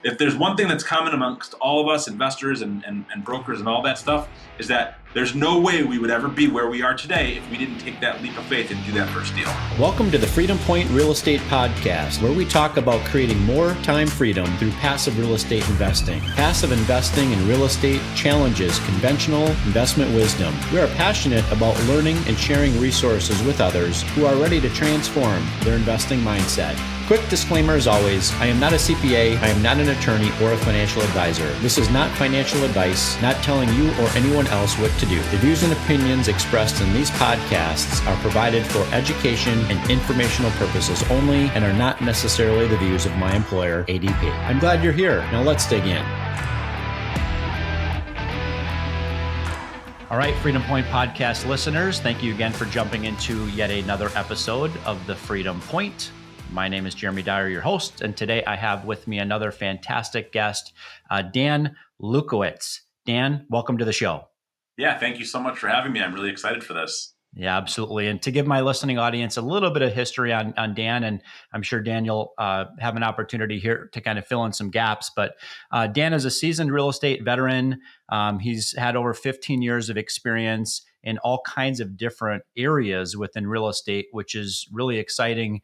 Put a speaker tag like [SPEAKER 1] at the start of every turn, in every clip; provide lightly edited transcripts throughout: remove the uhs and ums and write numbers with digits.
[SPEAKER 1] if there's one thing that's common amongst all of us investors and brokers and all that stuff, is that there's no way we would ever be where we are today if we didn't take that leap of faith and do that first deal.
[SPEAKER 2] Welcome to the Freedom Point Real Estate Podcast, where we talk about creating more time freedom through passive real estate investing. Passive investing in real estate challenges conventional investment wisdom. We are passionate about learning and sharing resources with others who are ready to transform their investing mindset. Quick disclaimer as always, I am not a CPA, I am not an attorney or a financial advisor. This is not financial advice, not telling you or anyone else what to do. The views and opinions expressed in these podcasts are provided for education and informational purposes only and are not necessarily the views of my employer, ADP. I'm glad you're here. Now let's dig in. All right, Freedom Point Podcast listeners, thank you again for jumping into yet another episode of the Freedom Point. My name is Jeremy Dyer, your host, and today I have with me another fantastic guest, Dan Lewkowicz. Dan, welcome to the show.
[SPEAKER 1] Yeah, thank you so much for having me. I'm really excited for this.
[SPEAKER 2] Yeah, absolutely. And to give my listening audience a little bit of history on Dan, and I'm sure Dan, you'll have an opportunity here to kind of fill in some gaps, but Dan is a seasoned real estate veteran. He's had over 15 years of experience in all kinds of different areas within real estate, which is really exciting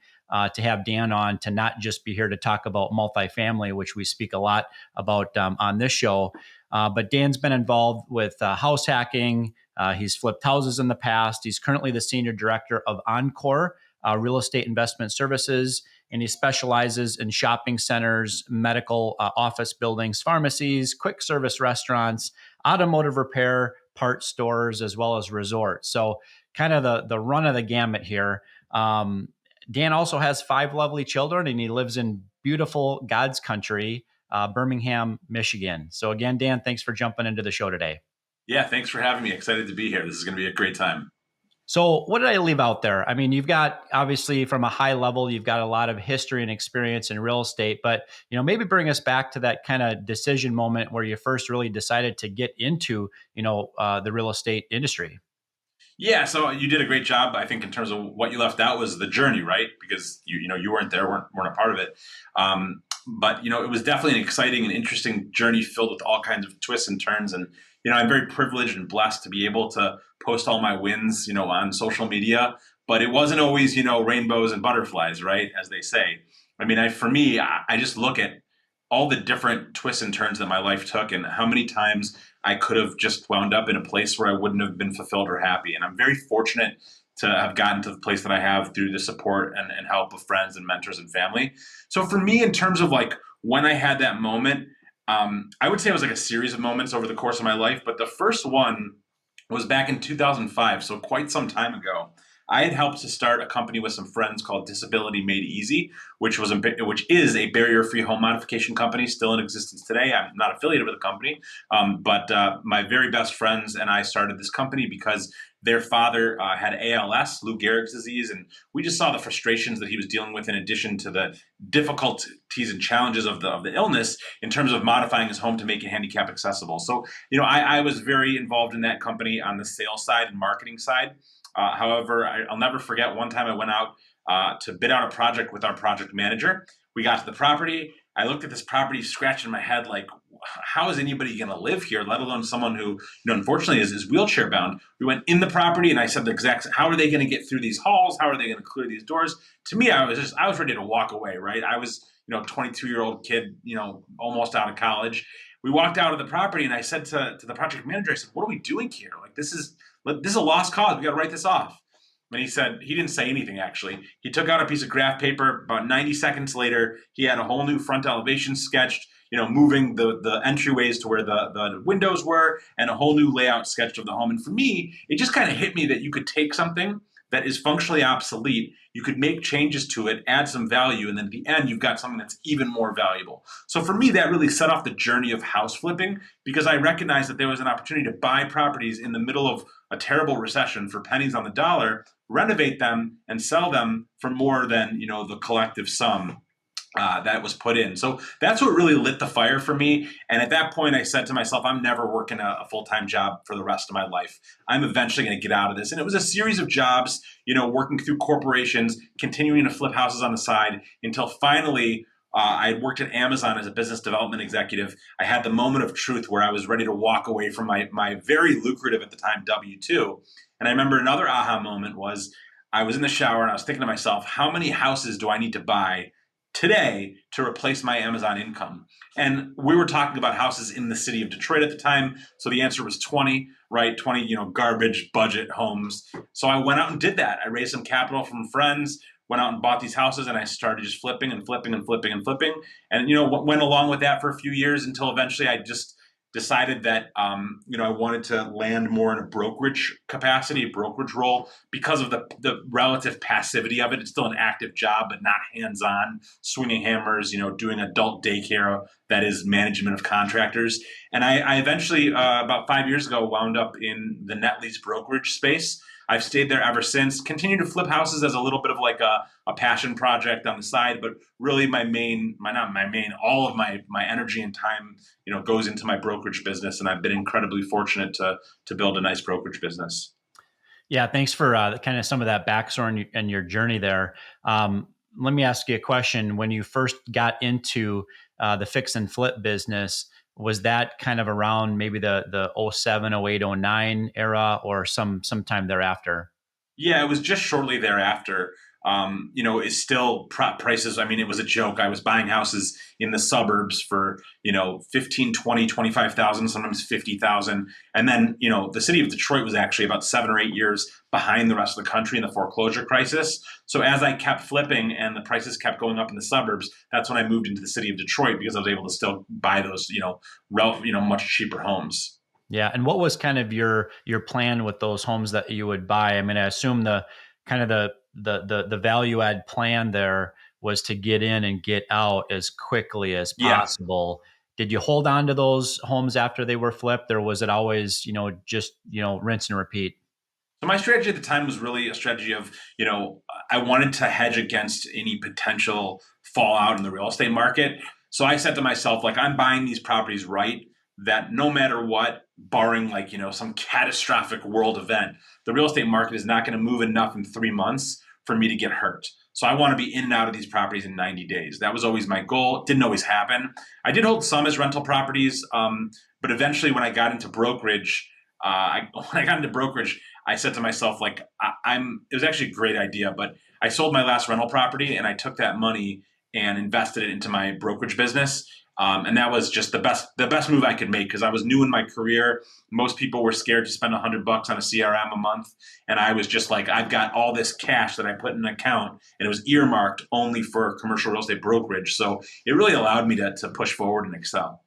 [SPEAKER 2] to have Dan on, to not just be here to talk about multifamily, which we speak a lot about on this show. But Dan's been involved with house hacking. He's flipped houses in the past. He's currently the senior director of Encore Real Estate Investment Services, and he specializes in shopping centers, medical office buildings, pharmacies, quick service restaurants, automotive repair, parts stores, as well as resorts. So kind of the run of the gamut here. Dan also has 5 lovely children, and he lives in beautiful God's country, Birmingham, Michigan. So again, Dan, thanks for jumping into the show today.
[SPEAKER 1] Yeah, thanks for having me. Excited to be here. This is going to be a great time.
[SPEAKER 2] So what did I leave out there? I mean, you've got, obviously from a high level, you've got a lot of history and experience in real estate, but maybe bring us back to that kind of decision moment where you first really decided to get into, the real estate industry.
[SPEAKER 1] Yeah, so you did a great job. I think in terms of what you left out was the journey, right? Because you weren't there, weren't a part of it. But it was definitely an exciting and interesting journey filled with all kinds of twists and turns. And I'm very privileged and blessed to be able to post all my wins, on social media. But it wasn't always, rainbows and butterflies, right? As they say. I mean, for me, I just look at all the different twists and turns that my life took, and how many times I could have just wound up in a place where I wouldn't have been fulfilled or happy. And I'm very fortunate to have gotten to the place that I have through the support and help of friends and mentors and family. So for me, in terms of like when I had that moment, I would say it was like a series of moments over the course of my life. But the first one was back in 2005, so quite some time ago. I had helped to start a company with some friends called Disability Made Easy, which is a barrier-free home modification company still in existence today. I'm not affiliated with the company, but my very best friends and I started this company because their father had ALS, Lou Gehrig's disease, and we just saw the frustrations that he was dealing with in addition to the difficulties and challenges of the illness in terms of modifying his home to make it handicap accessible. So, I was very involved in that company on the sales side and marketing side. However, I'll never forget one time I went out to bid out a project with our project manager. We got to the property. I looked at this property, scratching my head like, how is anybody going to live here, let alone someone who, unfortunately is wheelchair bound? We went in the property and I said how are they going to get through these halls? How are they going to clear these doors? To me, I was ready to walk away, right? I was, 22-year-old kid, almost out of college. We walked out of the property and I said to the project manager, I said, what are we doing here? Like, this is a lost cause. We got to write this off. And he didn't say anything, actually. He took out a piece of graph paper. About 90 seconds later, he had a whole new front elevation sketched, moving the entryways to where the windows were, and a whole new layout sketched of the home. And for me, it just kind of hit me that you could take something that is functionally obsolete, you could make changes to it, add some value, and then at the end, you've got something that's even more valuable. So for me, that really set off the journey of house flipping, because I recognized that there was an opportunity to buy properties in the middle of a terrible recession for pennies on the dollar, renovate them, and sell them for more than the collective sum that was put in. So that's what really lit the fire for me. And at that point, I said to myself, I'm never working a full-time job for the rest of my life. I'm eventually going to get out of this. And it was a series of jobs, working through corporations, continuing to flip houses on the side until finally I had worked at Amazon as a business development executive. I had the moment of truth where I was ready to walk away from my very lucrative at the time W-2. And I remember another aha moment was I was in the shower and I was thinking to myself, how many houses do I need to buy today to replace my Amazon income? And we were talking about houses in the city of Detroit at the time. So the answer was 20, right? 20, garbage budget homes. So I went out and did that. I raised some capital from friends, went out and bought these houses, and I started just flipping and flipping and flipping and flipping. And, went along with that for a few years until eventually I just decided that, I wanted to land more in a brokerage capacity, a brokerage role, because of the relative passivity of it. It's still an active job, but not hands-on, swinging hammers, doing adult daycare that is management of contractors. And I eventually, about 5 years ago, wound up in the net lease brokerage space. I've stayed there ever since, continue to flip houses as a little bit of like a passion project on the side, but really all of my energy and time, goes into my brokerage business. And I've been incredibly fortunate to build a nice brokerage business.
[SPEAKER 2] Yeah, thanks for kind of some of that backstory and your journey there. Let me ask you a question. When you first got into the fix and flip business, was that kind of around maybe the 07, 08, 09 era, or sometime thereafter?
[SPEAKER 1] Yeah, it was just shortly thereafter. It's still prices. I mean, it was a joke. I was buying houses in the suburbs for, 15, 20, 25,000, sometimes 50,000. And then, the city of Detroit was actually about 7 or 8 years behind the rest of the country in the foreclosure crisis. So as I kept flipping and the prices kept going up in the suburbs, that's when I moved into the city of Detroit because I was able to still buy those, much cheaper homes.
[SPEAKER 2] Yeah, and what was kind of your plan with those homes that you would buy? I mean, I assume the kind of the value add plan there was to get in and get out as quickly as
[SPEAKER 1] Yeah.
[SPEAKER 2] possible. Did you hold on to those homes after they were flipped, or was it always, just, rinse and repeat?
[SPEAKER 1] So my strategy at the time was really a strategy of, I wanted to hedge against any potential fallout in the real estate market. So I said to myself, like, I'm buying these properties right, that no matter what, barring like, some catastrophic world event, the real estate market is not going to move enough in 3 months for me to get hurt. So I want to be in and out of these properties in 90 days. That was always my goal. It didn't always happen. I did hold some as rental properties, but eventually when I got into brokerage, I said to myself, like, it was actually a great idea, but I sold my last rental property and I took that money and invested it into my brokerage business. And that was just the best move I could make because I was new in my career. Most people were scared to spend $100 on a CRM a month. And I was just like, I've got all this cash that I put in an account and it was earmarked only for commercial real estate brokerage. So it really allowed me to push forward and excel.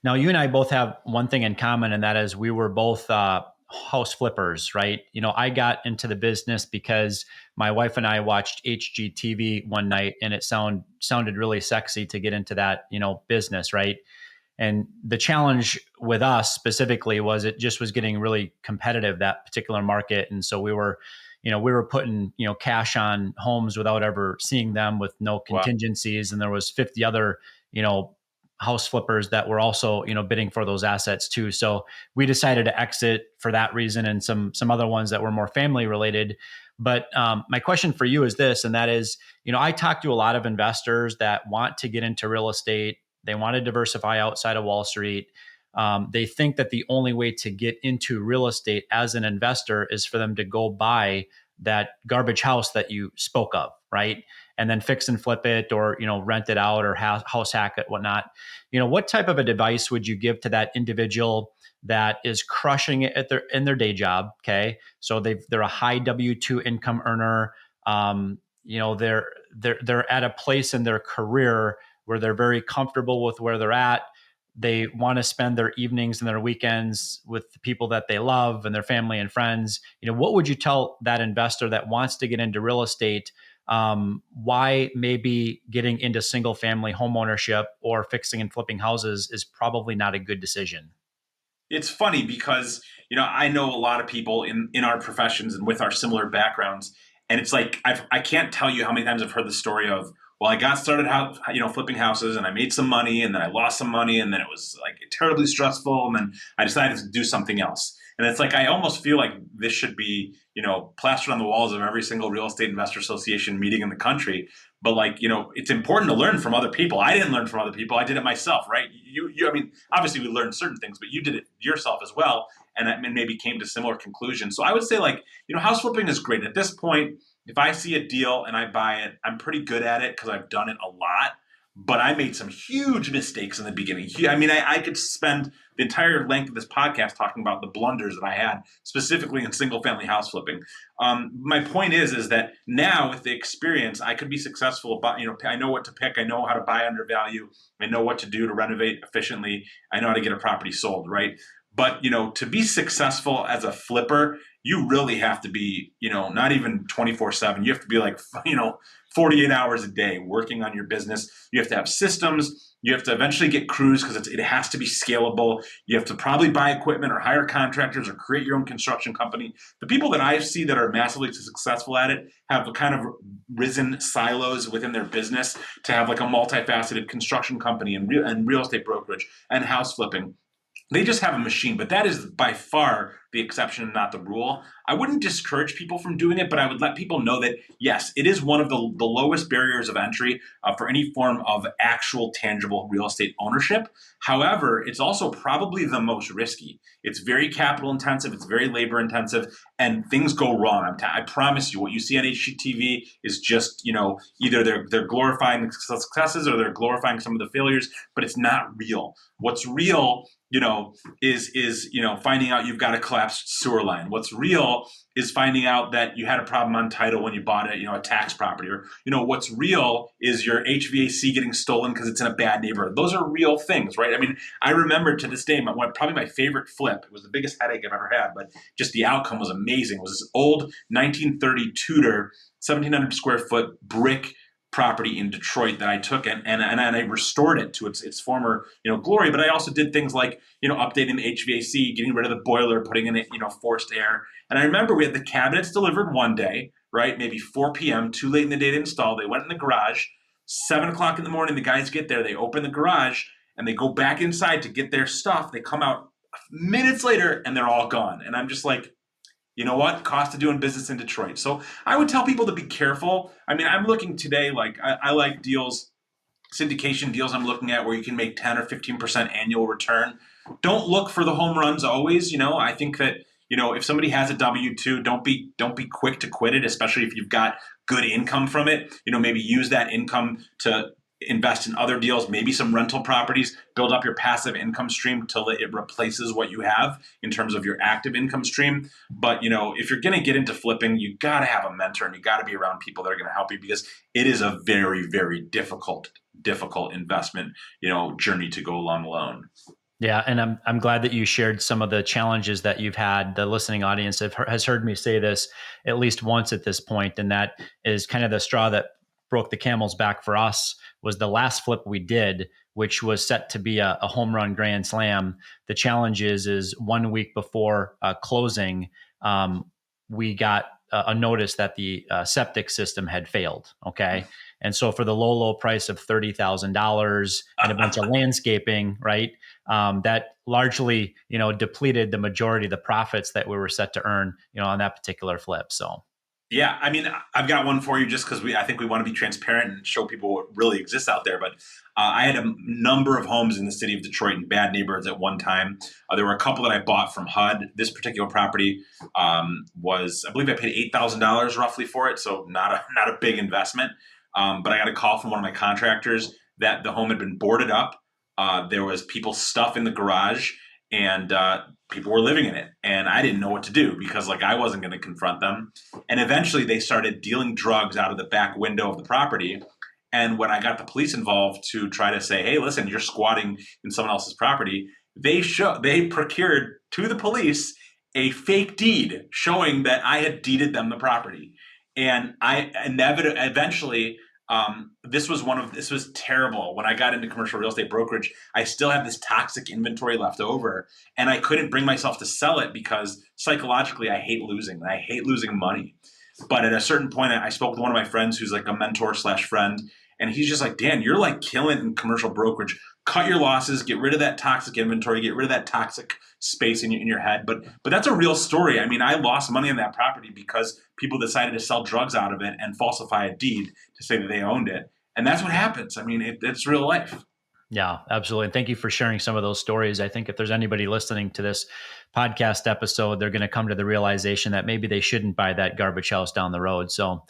[SPEAKER 2] Now, you and I both have one thing in common, and that is we were both house flippers, right? I got into the business because my wife and I watched HGTV one night, and it sounded really sexy to get into that, business, right? And the challenge with us specifically was it just was getting really competitive, that particular market, and so we were putting cash on homes without ever seeing them, with no
[SPEAKER 1] Wow.
[SPEAKER 2] contingencies, and there was 50 other house flippers that were also bidding for those assets too. So we decided to exit for that reason, and some other ones that were more family related. But my question for you is this, and that is, I talk to a lot of investors that want to get into real estate. They want to diversify outside of Wall Street. They think that the only way to get into real estate as an investor is for them to go buy that garbage house that you spoke of, right? And then fix and flip it, or rent it out, or house hack it, whatnot. What type of advice would you give to that individual that is crushing it in their day job? Okay, so they're a high W-2 income earner. They're at a place in their career where they're very comfortable with where they're at. They want to spend their evenings and their weekends with the people that they love and their family and friends. What would you tell that investor that wants to get into real estate? Why maybe getting into single family home ownership or fixing and flipping houses is probably not a good decision?
[SPEAKER 1] It's funny because, I know a lot of people in our professions and with our similar backgrounds. And it's like, I can't tell you how many times I've heard the story of, well, I got started out, flipping houses and I made some money and then I lost some money and then it was like terribly stressful. And then I decided to do something else. And it's like, I almost feel like this should be, plastered on the walls of every single real estate investor association meeting in the country. but like, it's important to learn from other people. I didn't learn from other people. I did it myself, right? I mean, obviously we learned certain things, but you did it yourself as well. And maybe came to similar conclusions. So I would say like, house flipping is great. At this point, if I see a deal and I buy it, I'm pretty good at it because I've done it a lot. But I made some huge mistakes in the beginning. I mean, I could spend the entire length of this podcast talking about the blunders that I had, specifically in single-family house flipping. My point is that now with the experience, I could be successful. But I know what to pick. I know how to buy under value. I know what to do to renovate efficiently. I know how to get a property sold, right? But to be successful as a flipper, you really have to be, not even 24/7. You have to be like, 48 hours a day working on your business. You have to have systems. You have to eventually get crews because it has to be scalable. You have to probably buy equipment or hire contractors or create your own construction company. The people that I see that are massively successful at it have kind of risen silos within their business to have like a multifaceted construction company and real estate brokerage and house flipping. They just have a machine, but that is by far the exception and not the rule. I wouldn't discourage people from doing it, but I would let people know that, yes, it is one of the lowest barriers of entry for any form of actual tangible real estate ownership. However, it's also probably the most risky. It's very capital intensive. It's very labor intensive, and things go wrong. I promise you, what you see on HGTV is just, either they're glorifying the successes or they're glorifying some of the failures, but it's not real. What's real is finding out you've got a collapsed sewer line. What's real is finding out that you had a problem on title when you bought it, a tax property. Or, what's real is your HVAC getting stolen because it's in a bad neighborhood. Those are real things, right? I mean, I remember to this day, probably my favorite flip. It was the biggest headache I've ever had, but just the outcome was amazing. It was this old 1930 Tudor, 1,700 square foot brick property in Detroit that I took and I restored it to its former glory. But I also did things like updating the HVAC, getting rid of the boiler, putting in it forced air. And I remember we had the cabinets delivered one day, right? Maybe 4 p.m. too late in the day to install. They went in the garage. 7 o'clock in the morning, the guys get there. They open the garage and they go back inside to get their stuff. They come out minutes later and they're all gone. And I'm just like, you know what? Cost of doing business in Detroit. So I would tell people to be careful. I mean, I'm looking today, like I like deals, syndication deals I'm looking at where you can make 10 or 15% annual return. Don't look for the home runs always. I think that, if somebody has a W-2, don't be quick to quit it, especially if you've got good income from it. Maybe use that income to invest in other deals, maybe some rental properties, build up your passive income stream till it replaces what you have in terms of your active income stream. But, if you're going to get into flipping, you got to have a mentor and you got to be around people that are going to help you because it is a very, very difficult investment, journey to go alone.
[SPEAKER 2] Yeah, and I'm glad that you shared some of the challenges that you've had. The listening audience has heard me say this at least once at this point, and that is kind of the straw that broke the camel's back for us was the last flip we did, which was set to be a home run grand slam. The challenge is 1 week before closing, we got a notice that the septic system had failed. Okay. And so for the low price of $30,000 and a bunch of landscaping, right, that largely, depleted the majority of the profits that we were set to earn, on that particular flip. So.
[SPEAKER 1] Yeah, I mean, I've got one for you just because I think we want to be transparent and show people what really exists out there. But I had a number of homes in the city of Detroit in bad neighborhoods at one time. There were a couple that I bought from HUD. This particular property was, I believe I paid $8,000 roughly for it, so not a big investment. But I got a call from one of my contractors that the home had been boarded up. There was people's stuff in the garage, and people were living in it. And I didn't know what to do because I wasn't going to confront them. And eventually they started dealing drugs out of the back window of the property. And when I got the police involved to try to say, hey, listen, you're squatting in someone else's property, they procured to the police a fake deed showing that I had deeded them the property. And I eventually, this was terrible. When I got into commercial real estate brokerage, I still have this toxic inventory left over, and I couldn't bring myself to sell it because psychologically I hate losing. I hate losing money. But at a certain point, I spoke with one of my friends who's like a mentor / friend, and he's just like, Dan, you're like killing in commercial brokerage. cut your losses, get rid of that toxic inventory, get rid of that toxic space in your head. But that's a real story. I mean, I lost money on that property because people decided to sell drugs out of it and falsify a deed to say that they owned it. And that's what happens. I mean, it's real life.
[SPEAKER 2] Yeah, absolutely. And thank you for sharing some of those stories. I think if there's anybody listening to this podcast episode, they're going to come to the realization that maybe they shouldn't buy that garbage house down the road. So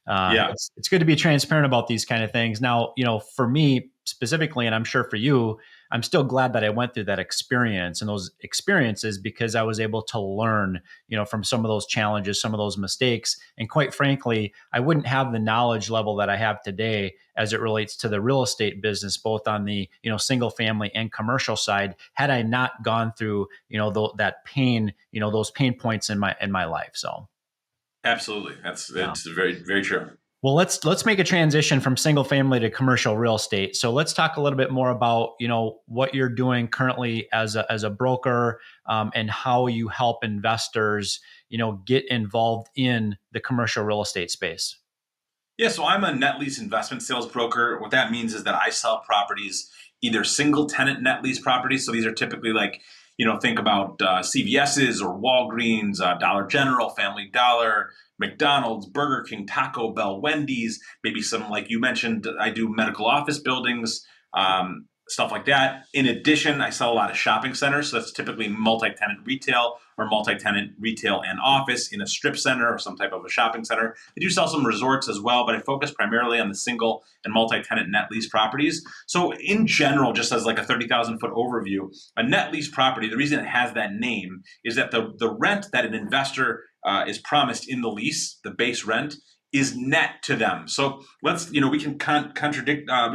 [SPEAKER 1] Yeah.
[SPEAKER 2] it's good to be transparent about these kind of things. Now, for me specifically, and I'm sure for you, I'm still glad that I went through that experience and those experiences, because I was able to learn, from some of those challenges, some of those mistakes. And quite frankly, I wouldn't have the knowledge level that I have today as it relates to the real estate business, both on the, single family and commercial side, had I not gone through, that pain, those pain points in my life. So.
[SPEAKER 1] Absolutely. That's very, very true.
[SPEAKER 2] Well, let's make a transition from single family to commercial real estate. So let's talk a little bit more about, what you're doing currently as a broker, and how you help investors, get involved in the commercial real estate space.
[SPEAKER 1] Yeah, so I'm a net lease investment sales broker. What that means is that I sell properties, either single tenant net lease properties. So these are typically like, think about CVS's or Walgreens, Dollar General, Family Dollar, McDonald's, Burger King, Taco Bell, Wendy's, maybe some, like you mentioned, I do medical office buildings, stuff like that. In addition, I sell a lot of shopping centers. So that's typically multi-tenant retail or multi-tenant retail and office in a strip center or some type of a shopping center. I do sell some resorts as well, but I focus primarily on the single and multi-tenant net lease properties. So in general, just as like a 30,000 foot overview, a net lease property, the reason it has that name is that the rent that an investor is promised in the lease, the base rent, is net to them. So let's, we can we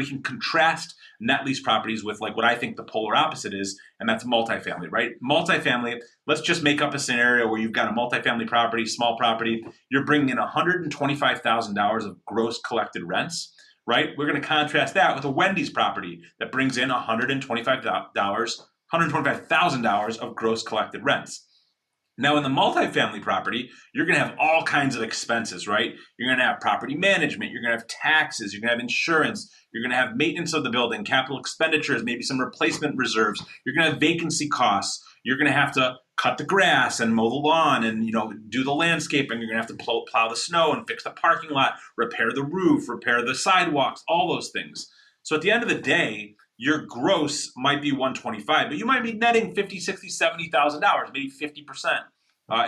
[SPEAKER 1] can contrast net lease properties with like what I think the polar opposite is, and that's multifamily, right? Multifamily, let's just make up a scenario where you've got a multifamily property, small property, you're bringing in $125,000 of gross collected rents, right? We're going to contrast that with a Wendy's property that brings in $125,000 of gross collected rents. Now, in the multifamily property, you're going to have all kinds of expenses, right? You're going to have property management, you're going to have taxes, you're going to have insurance, you're going to have maintenance of the building, capital expenditures, maybe some replacement reserves, you're going to have vacancy costs, you're going to have to cut the grass and mow the lawn and do the landscaping, you're going to have to plow the snow and fix the parking lot, repair the roof, repair the sidewalks, all those things. So at the end of the day, your gross might be 125, but you might be netting 50, 60, $70,000, maybe 50%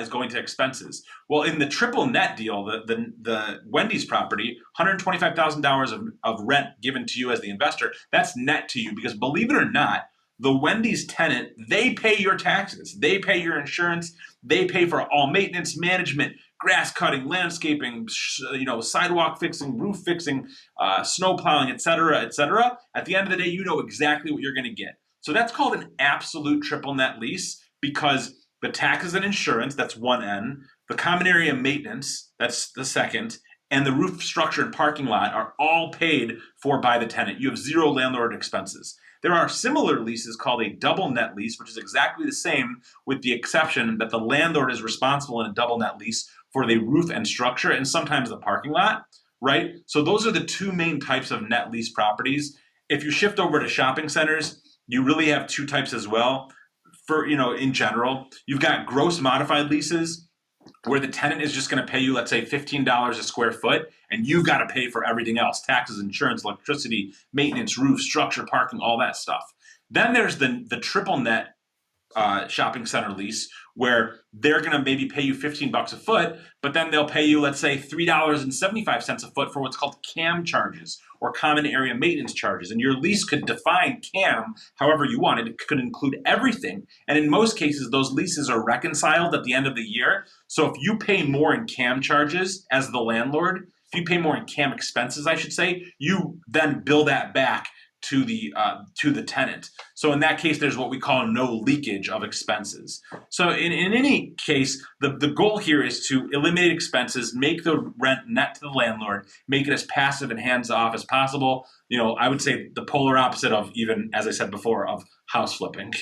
[SPEAKER 1] is going to expenses. Well, in the triple net deal, the Wendy's property, $125,000 of rent given to you as the investor, that's net to you, because believe it or not, the Wendy's tenant, they pay your taxes, they pay your insurance, they pay for all maintenance, management, grass cutting, landscaping, sidewalk fixing, roof fixing, snow plowing, et cetera, et cetera. At the end of the day, you know exactly what you're going to get. So that's called an absolute triple net lease, because the taxes and insurance, that's one end, the common area maintenance, that's the second, and the roof structure and parking lot are all paid for by the tenant. You have zero landlord expenses. There are similar leases called a double net lease, which is exactly the same, with the exception that the landlord is responsible in a double net lease for the roof and structure and sometimes the parking lot, right? So those are the two main types of net lease properties. If you shift over to shopping centers, you really have two types as well. For, in general, you've got gross modified leases where the tenant is just going to pay you, let's say, $15 a square foot, and you've got to pay for everything else: taxes, insurance, electricity, maintenance, roof, structure, parking, all that stuff. Then there's the triple net shopping center lease, where they're going to maybe pay you $15 a foot, but then they'll pay you, let's say, $3.75 a foot for what's called CAM charges, or common area maintenance charges. And your lease could define CAM however you want it. It could include everything. And in most cases, those leases are reconciled at the end of the year. So if you pay more in CAM charges as the landlord, if you pay more in CAM expenses, I should say, you then bill that back to the tenant. So in that case, there's what we call no leakage of expenses. So in any case, the goal here is to eliminate expenses, make the rent net to the landlord, make it as passive and hands-off as possible. I would say the polar opposite of, even, as I said before, of house flipping.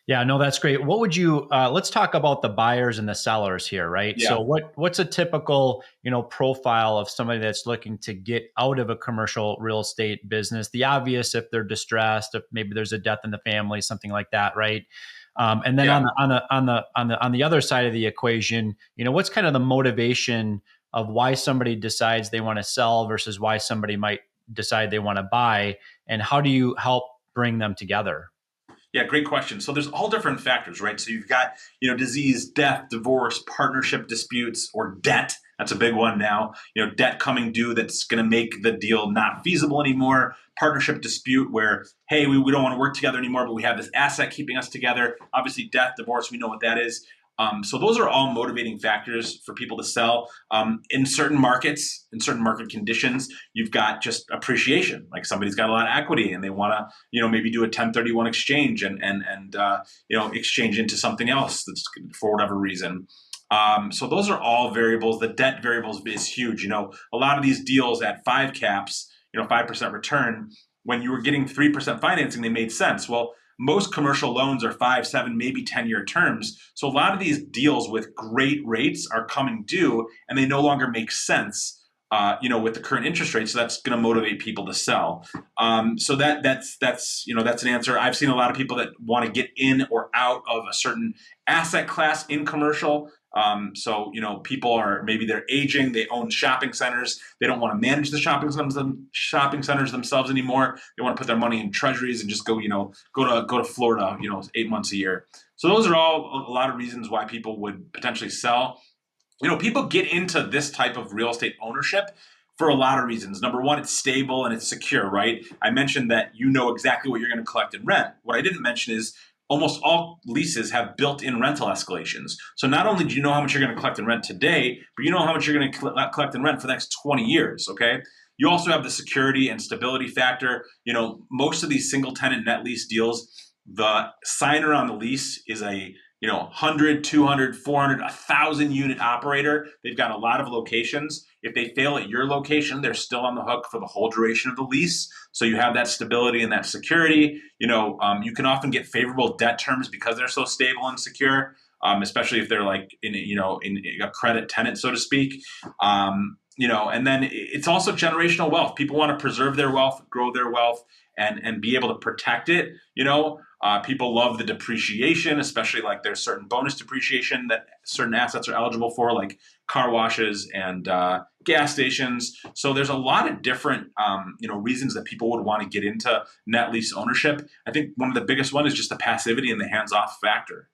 [SPEAKER 2] Yeah, no, that's great. What would you, let's talk about the buyers and the sellers here, right?
[SPEAKER 1] Yeah.
[SPEAKER 2] So what's a typical, profile of somebody that's looking to get out of a commercial real estate business? The obvious, if they're distressed, if maybe there's a death in the family, something like that, right? And then
[SPEAKER 1] Yeah.
[SPEAKER 2] on the other side of the equation, what's kind of the motivation of why somebody decides they want to sell versus why somebody might decide they want to buy, and how do you help bring them together?
[SPEAKER 1] Yeah, great question. So there's all different factors, right? So you've got, disease, death, divorce, partnership disputes, or debt. That's a big one now. Debt coming due that's going to make the deal not feasible anymore. Partnership dispute where, hey, we don't want to work together anymore, but we have this asset keeping us together. Obviously, death, divorce, we know what that is. So those are all motivating factors for people to sell. In certain markets, in certain market conditions, you've got just appreciation. Like somebody's got a lot of equity and they want to, maybe do a 1031 exchange and exchange into something else that's for whatever reason. So those are all variables. The debt variables is huge. A lot of these deals at five caps, 5% return, when you were getting 3% financing, they made sense. Well, most commercial loans are 5, 7, maybe 10-year terms. So a lot of these deals with great rates are coming due and they no longer make sense. With the current interest rate, so that's going to motivate people to sell. So that's an answer. I've seen a lot of people that want to get in or out of a certain asset class in commercial. People are maybe they're aging, they own shopping centers, they don't want to manage the shopping centers themselves anymore. They want to put their money in treasuries and just go to Florida, 8 months a year. So those are all a lot of reasons why people would potentially sell. People get into this type of real estate ownership for a lot of reasons. Number one, it's stable and it's secure, right? I mentioned that you know exactly what you're going to collect in rent. What I didn't mention is almost all leases have built-in rental escalations. So not only do you know how much you're going to collect in rent today, but you know how much you're going to collect in rent for the next 20 years, okay? You also have the security and stability factor. Most of these single tenant net lease deals, the signer on the lease is a 100, 200, 400, 1,000 unit operator. They've got a lot of locations. If they fail at your location, they're still on the hook for the whole duration of the lease. So you have that stability and that security. You can often get favorable debt terms because they're so stable and secure, especially if they're like in a credit tenant, so to speak. And then it's also generational wealth. People want to preserve their wealth, grow their wealth, and be able to protect it. People love the depreciation, especially like there's certain bonus depreciation that certain assets are eligible for, like car washes and gas stations. So there's a lot of different, reasons that people would want to get into net lease ownership. I think one of the biggest one is just the passivity and the hands-off factor.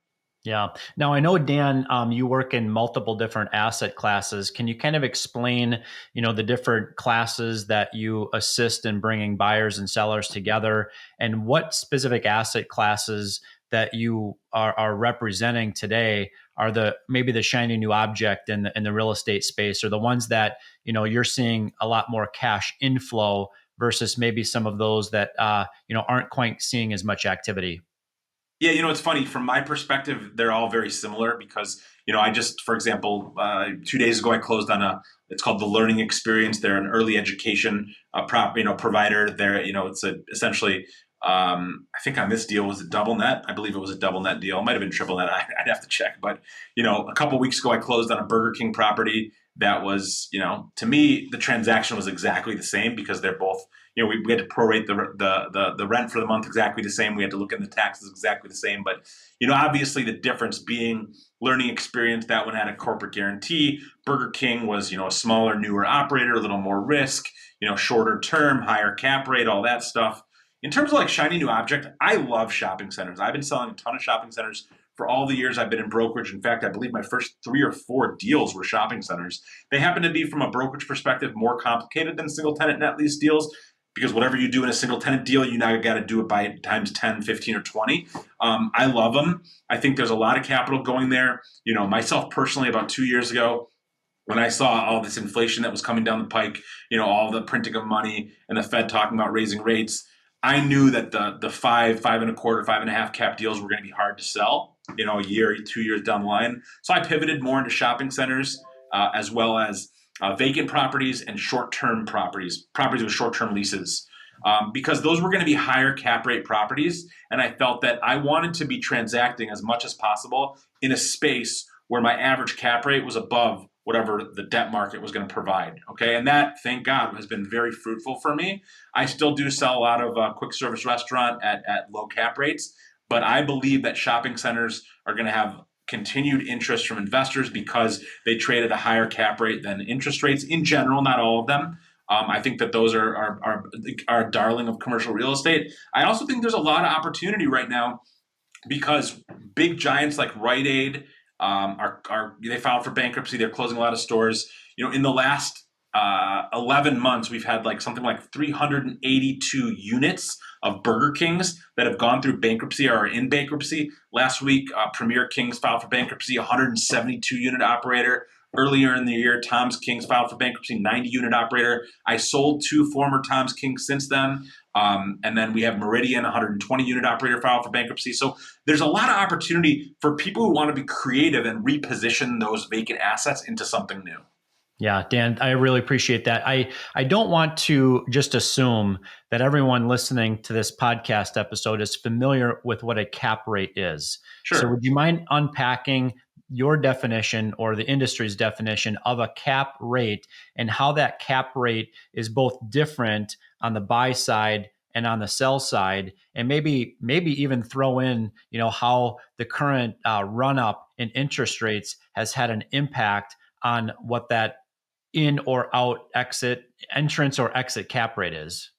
[SPEAKER 2] Yeah. Now I know, Dan, you work in multiple different asset classes. Can you kind of explain, the different classes that you assist in bringing buyers and sellers together, and what specific asset classes that you are representing today are maybe the shiny new object in the real estate space, or the ones that you're seeing a lot more cash inflow versus maybe some of those that aren't quite seeing as much activity.
[SPEAKER 1] Yeah, it's funny. From my perspective, they're all very similar because, I just, for example, 2 days ago, I closed on it's called the Learning Experience. They're an early education provider. Essentially, I think on this deal, was it double net? I believe it was a double net deal. It might have been triple net. I'd have to check. But, a couple of weeks ago, I closed on a Burger King property that was, to me, the transaction was exactly the same because they're both, we had to prorate the rent for the month exactly the same. We had to look in the taxes exactly the same. But, obviously the difference being Learning Experience, that one had a corporate guarantee. Burger King was, a smaller, newer operator, a little more risk, shorter term, higher cap rate, all that stuff. In terms of like shiny new object, I love shopping centers. I've been selling a ton of shopping centers for all the years I've been in brokerage. In fact, I believe my first 3 or 4 deals were shopping centers. They happen to be, from a brokerage perspective, more complicated than single tenant net lease deals, because whatever you do in a single tenant deal, you now got to do it by times 10, 15, or 20. I love them. I think there's a lot of capital going there. Myself personally, about 2 years ago, when I saw all this inflation that was coming down the pike, all the printing of money and the Fed talking about raising rates, I knew that the 5.25, 5.5 cap deals were going to be hard to sell, a year, 2 years down the line. So I pivoted more into shopping centers, as well as vacant properties and short-term properties with short-term leases. because those were going to be higher cap rate properties. And I felt that I wanted to be transacting as much as possible in a space where my average cap rate was above whatever the debt market was going to provide. Okay. And that, thank God, has been very fruitful for me. I still do sell a lot of quick service restaurant at low cap rates, but I believe that shopping centers are going to have continued interest from investors because they trade at a higher cap rate than interest rates in general, not all of them. I think that those are a darling of commercial real estate. I also think there's a lot of opportunity right now because big giants like Rite Aid they filed for bankruptcy. They're closing a lot of stores. In the last 11 months, we've had something like 382 units of Burger Kings that have gone through bankruptcy or are in bankruptcy. Last week, Premier Kings filed for bankruptcy, 172 unit operator. Earlier in the year, Tom's Kings filed for bankruptcy, 90 unit operator. I sold 2 former Tom's Kings since then. And then we have Meridian, 120 unit operator, filed for bankruptcy. So there's a lot of opportunity for people who want to be creative and reposition those vacant assets into something new.
[SPEAKER 2] Yeah, Dan, I really appreciate that. I don't want to just assume that everyone listening to this podcast episode is familiar with what a cap rate is.
[SPEAKER 1] Sure.
[SPEAKER 2] So would you mind unpacking your definition or the industry's definition of a cap rate and how that cap rate is both different on the buy side and on the sell side, and maybe even throw in, how the current run up in interest rates has had an impact on what that in or out entrance or exit cap rate is?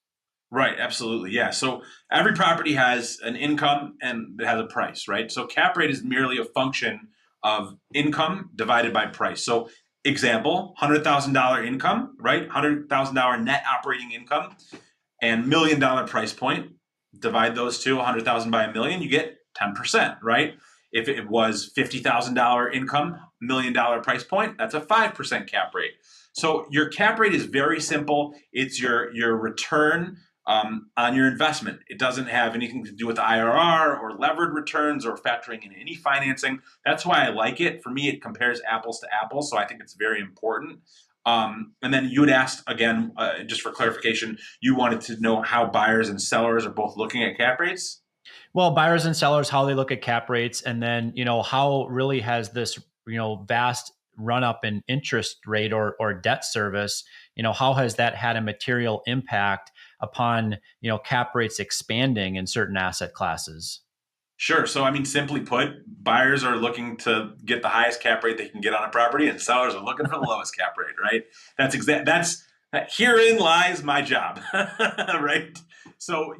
[SPEAKER 1] Right, absolutely. Yeah. So every property has an income and it has a price, right? So cap rate is merely a function of income divided by price. So example, $100,000 income, right? $100,000 net operating income and $1 million price point. Divide those two, 100,000 by a million, you get 10%, right? If it was $50,000 income, $1 million price point, that's a 5% cap rate. So your cap rate is very simple. It's your return on your investment. It doesn't have anything to do with IRR or levered returns or factoring in any financing. That's why I like it. For me, it compares apples to apples, so I think it's very important. And then you had asked, again, just for clarification, you wanted to know how buyers and sellers are both looking at cap rates?
[SPEAKER 2] Well, buyers and sellers, how they look at cap rates, and then, how really has this, vast run up in interest rate or debt service, how has that had a material impact upon, cap rates expanding in certain asset classes?
[SPEAKER 1] Sure. So, simply put, buyers are looking to get the highest cap rate they can get on a property, and sellers are looking for the lowest cap rate, right? Herein lies my job, right? So,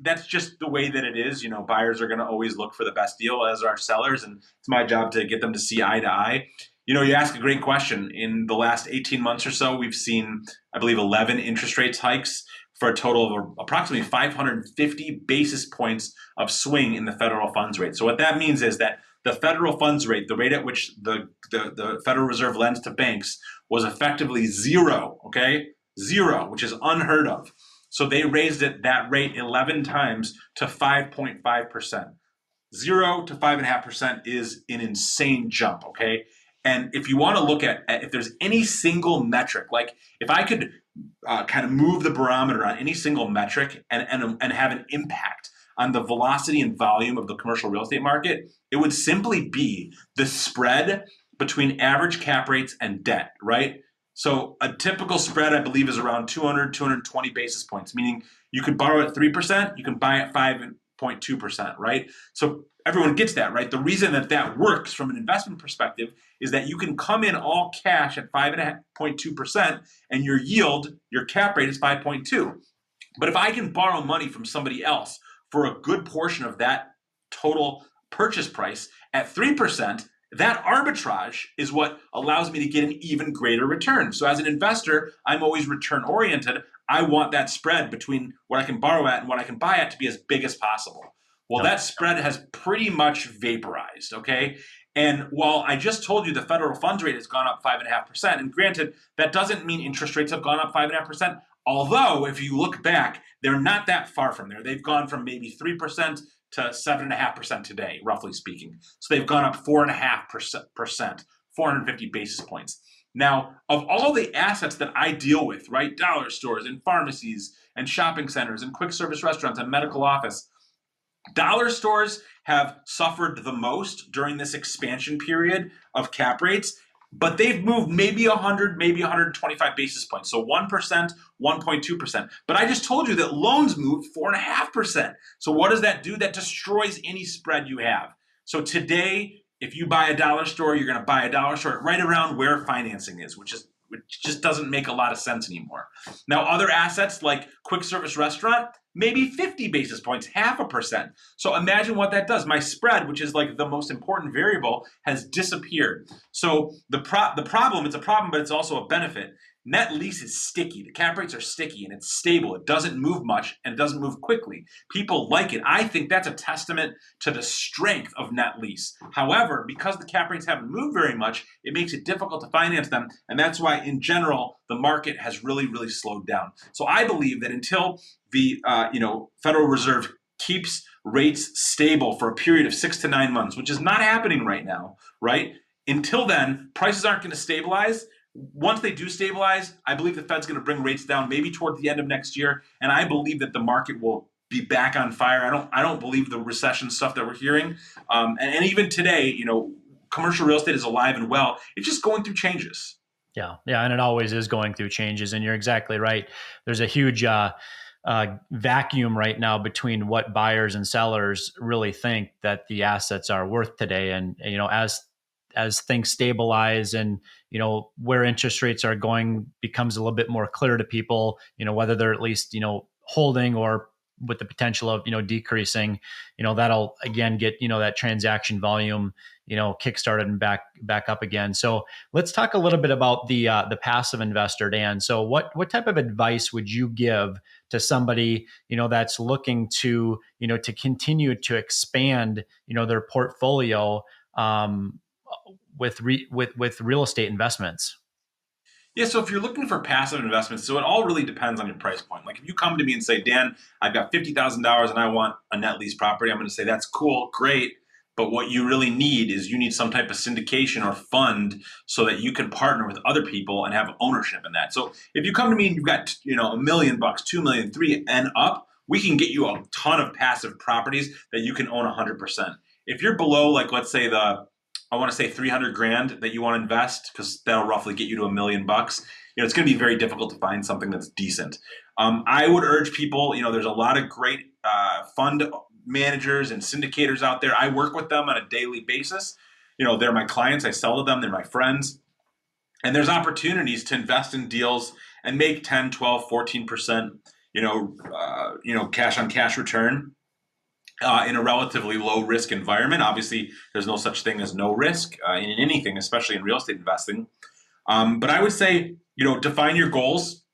[SPEAKER 1] that's just the way that it is. Buyers are going to always look for the best deal, as are sellers, and it's my job to get them to see eye to eye. You ask a great question. In the last 18 months or so, we've seen, I believe, 11 interest rates hikes for a total of approximately 550 basis points of swing in the federal funds rate. So what that means is that the federal funds rate, the rate at which the Federal Reserve lends to banks, was effectively zero, okay? Zero, which is unheard of. So they raised that rate 11 times to 5.5%. 0 to 5.5% is an insane jump, okay? And if you want to look at if there's any single metric, like if I could kind of move the barometer on any single metric and have an impact on the velocity and volume of the commercial real estate market, it would simply be the spread between average cap rates and debt, right? So a typical spread, I believe, is around 220 basis points, meaning you could borrow at 3%, you can buy at 5.2%, right? So everyone gets that, right? The reason that works from an investment perspective is that you can come in all cash at 5.2% and your yield, your cap rate is 5.2. But if I can borrow money from somebody else for a good portion of that total purchase price at 3%, that arbitrage is what allows me to get an even greater return. So as an investor, I'm always return oriented. I want that spread between what I can borrow at and what I can buy at to be as big as possible. Well, that spread has pretty much vaporized, okay? And while I just told you the federal funds rate has gone up 5.5%, and granted, that doesn't mean interest rates have gone up 5.5%, although if you look back, they're not that far from there. They've gone from maybe 3% to 7.5% today, roughly speaking. So they've gone up 4.5%, 450 basis points. Now, of all the assets that I deal with, right, dollar stores and pharmacies and shopping centers and quick service restaurants and medical office, dollar stores have suffered the most during this expansion period of cap rates, but they've moved maybe 100, maybe 125 basis points. So 1%, 1.2%. But I just told you that loans moved 4.5%. So what does that do? That destroys any spread you have. So today, if you buy a dollar store, you're going to buy a dollar store right around where financing is, which just doesn't make a lot of sense anymore. Now, other assets like quick service restaurant, maybe 50 basis points, 0.5%. So imagine what that does. My spread, which is like the most important variable, has disappeared. So the problem, it's a problem, but it's also a benefit. Net lease is sticky. The cap rates are sticky and it's stable. It doesn't move much and it doesn't move quickly. People like it. I think that's a testament to the strength of net lease. However, because the cap rates haven't moved very much, it makes it difficult to finance them. And that's why, in general, the market has really, really slowed down. So I believe that until the Federal Reserve keeps rates stable for a period of 6 to 9 months, which is not happening right now, right? Until then, prices aren't going to stabilize. Once they do stabilize, I believe the Fed's going to bring rates down maybe toward the end of next year, and I believe that the market will be back on fire. I don't believe the recession stuff that we're hearing, and even today, commercial real estate is alive and well. It's just going through changes.
[SPEAKER 2] Yeah, and it always is going through changes, and you're exactly right. There's a huge vacuum right now between what buyers and sellers really think that the assets are worth today, and as things stabilize and where interest rates are going becomes a little bit more clear to people, whether they're at least holding or with the potential of decreasing, that'll again get that transaction volume kickstarted and back up again. So let's talk a little bit about the passive investor, Dan. So what type of advice would you give to somebody that's looking to to continue to expand their portfolio with real estate investments?
[SPEAKER 1] Yeah, so if you're looking for passive investments, so it all really depends on your price point. Like if you come to me and say, Dan, I've got $50,000 and I want a net lease property, I'm going to say, that's cool, great. But what you really need is you need some type of syndication or fund so that you can partner with other people and have ownership in that. So if you come to me and you've got $1 million, 2 million, 3 and up, we can get you a ton of passive properties that you can own 100%. If you're below, like let's say I want to say 300 grand that you want to invest, because that'll roughly get you to $1 million. It's going to be very difficult to find something that's decent. I would urge people, there's a lot of great fund managers and syndicators out there. I work with them on a daily basis. They're my clients. I sell to them. They're my friends. And there's opportunities to invest in deals and make 10, 12, 14%, cash on cash return. In a relatively low risk environment. Obviously, there's no such thing as no risk in anything, especially in real estate investing. But I would say, define your goals.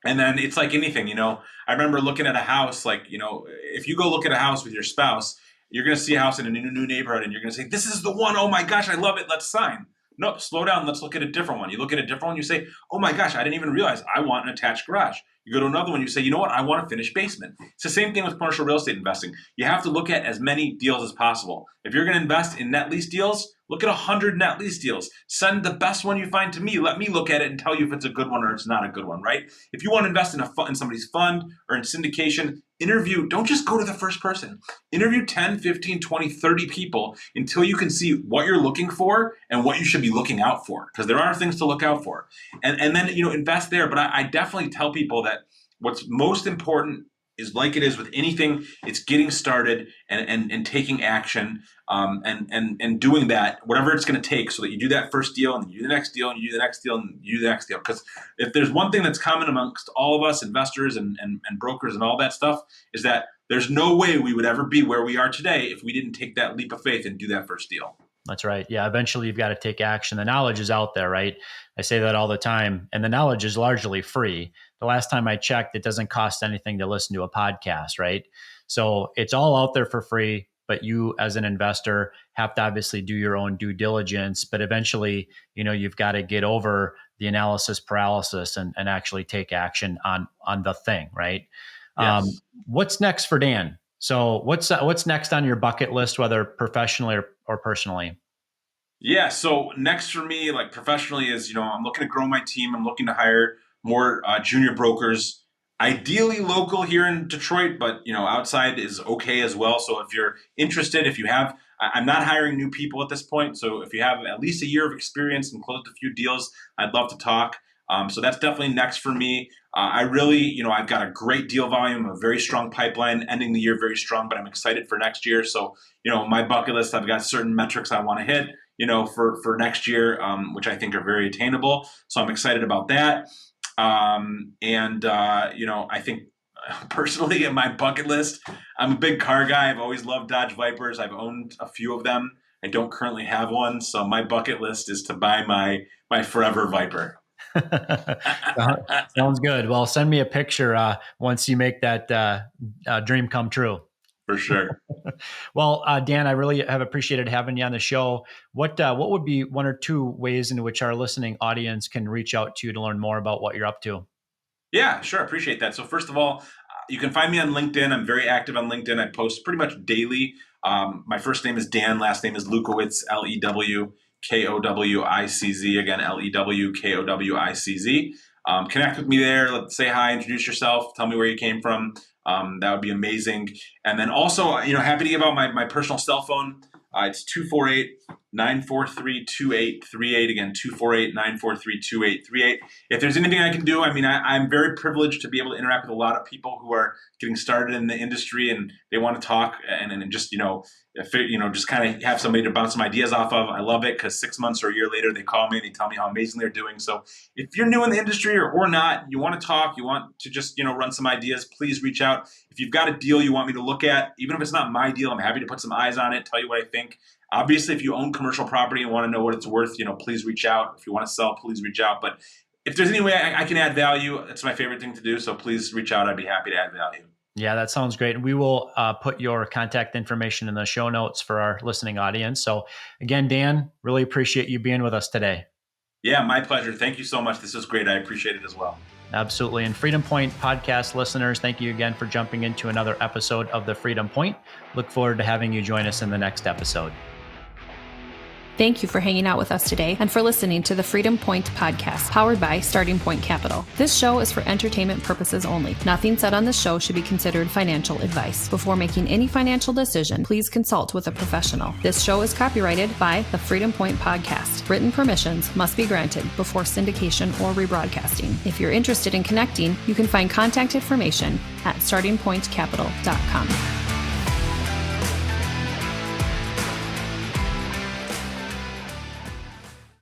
[SPEAKER 1] And then it's like anything, I remember looking at a house, like, if you go look at a house with your spouse, you're going to see a house in a new neighborhood and you're going to say, this is the one. Oh my gosh, I love it. Let's sign. No, slow down. Let's look at a different one. You look at a different one, you say, oh my gosh, I didn't even realize I want an attached garage. You go to another one, you say, you know what, I want a finished basement. It's the same thing with commercial real estate investing. You have to look at as many deals as possible. If you're going to invest in net lease deals, look at 100 net lease deals. Send the best one you find to me. Let me look at it and tell you if it's a good one or it's not a good one, right? If you want to invest in somebody's fund or in syndication, don't just go to the first person. Interview 10, 15, 20, 30 people until you can see what you're looking for and what you should be looking out for, because there are things to look out for. And then, invest there. But I definitely tell people that what's most important is, like it is with anything, it's getting started and taking action and doing that, whatever it's going to take, so that you do that first deal and then you do the next deal and you do the next deal and you do the next deal. Because if there's one thing that's common amongst all of us, investors and brokers and all that stuff, is that there's no way we would ever be where we are today if we didn't take that leap of faith and do that first deal.
[SPEAKER 2] That's right. Yeah. Eventually you've got to take action. The knowledge is out there, right? I say that all the time, and the knowledge is largely free. The last time I checked, it doesn't cost anything to listen to a podcast, right? So it's all out there for free, but you as an investor have to obviously do your own due diligence, but eventually, you've got to get over the analysis paralysis and actually take action on the thing, right?
[SPEAKER 1] Yes.
[SPEAKER 2] What's next for Dan? So what's next on your bucket list, whether professionally or personally?
[SPEAKER 1] Yeah. So next for me, like professionally, is I'm looking to grow my team. I'm looking to hire more junior brokers, ideally local here in Detroit, but outside is okay as well. So if you're interested, if you have, I'm not hiring new people at this point. So if you have at least a year of experience and closed a few deals, I'd love to talk. So that's definitely next for me. I really, I've got a great deal volume, a very strong pipeline, ending the year very strong, but I'm excited for next year. So, my bucket list, I've got certain metrics I want to hit, for next year, which I think are very attainable. So I'm excited about that. I think personally in my bucket list, I'm a big car guy. I've always loved Dodge Vipers. I've owned a few of them. I don't currently have one. So my bucket list is to buy my forever Viper.
[SPEAKER 2] Sounds good. Well, send me a picture once you make that dream come true.
[SPEAKER 1] For sure.
[SPEAKER 2] Well, Dan, I really have appreciated having you on the show. What would be one or two ways in which our listening audience can reach out to you to learn more about what you're up to?
[SPEAKER 1] Yeah, sure. Appreciate that. So first of all, you can find me on LinkedIn. I'm very active on LinkedIn. I post pretty much daily. My first name is Dan. Last name is Lewkowicz, Lewkowicz. Again, Lewkowicz. Connect with me there. Let's say hi, introduce yourself, tell me where you came from. That would be amazing. And then also, happy to give out my personal cell phone. It's 248-943-2838. Again, 248-943-2838. If there's anything I can do, I'm very privileged to be able to interact with a lot of people who are getting started in the industry and they want to talk and just, just kind of have somebody to bounce some ideas off of. I love it because 6 months or a year later, they call me and they tell me how amazing they're doing. So if you're new in the industry or not, you want to talk, you want to just, run some ideas, please reach out. If you've got a deal you want me to look at, even if it's not my deal, I'm happy to put some eyes on it, tell you what I think. Obviously, if you own commercial property and want to know what it's worth, please reach out. If you want to sell, please reach out. But if there's any way I can add value, it's my favorite thing to do. So please reach out. I'd be happy to add value.
[SPEAKER 2] Yeah, that sounds great. We will put your contact information in the show notes for our listening audience. So again, Dan, really appreciate you being with us today.
[SPEAKER 1] Yeah, my pleasure. Thank you so much. This is great. I appreciate it as well.
[SPEAKER 2] Absolutely. And Freedom Point podcast listeners, thank you again for jumping into another episode of the Freedom Point. Look forward to having you join us in the next episode.
[SPEAKER 3] Thank you for hanging out with us today and for listening to the Freedom Point podcast, powered by Starting Point Capital. This show is for entertainment purposes only. Nothing said on this show should be considered financial advice. Before making any financial decision, please consult with a professional. This show is copyrighted by the Freedom Point podcast. Written permissions must be granted before syndication or rebroadcasting. If you're interested in connecting, you can find contact information at startingpointcapital.com.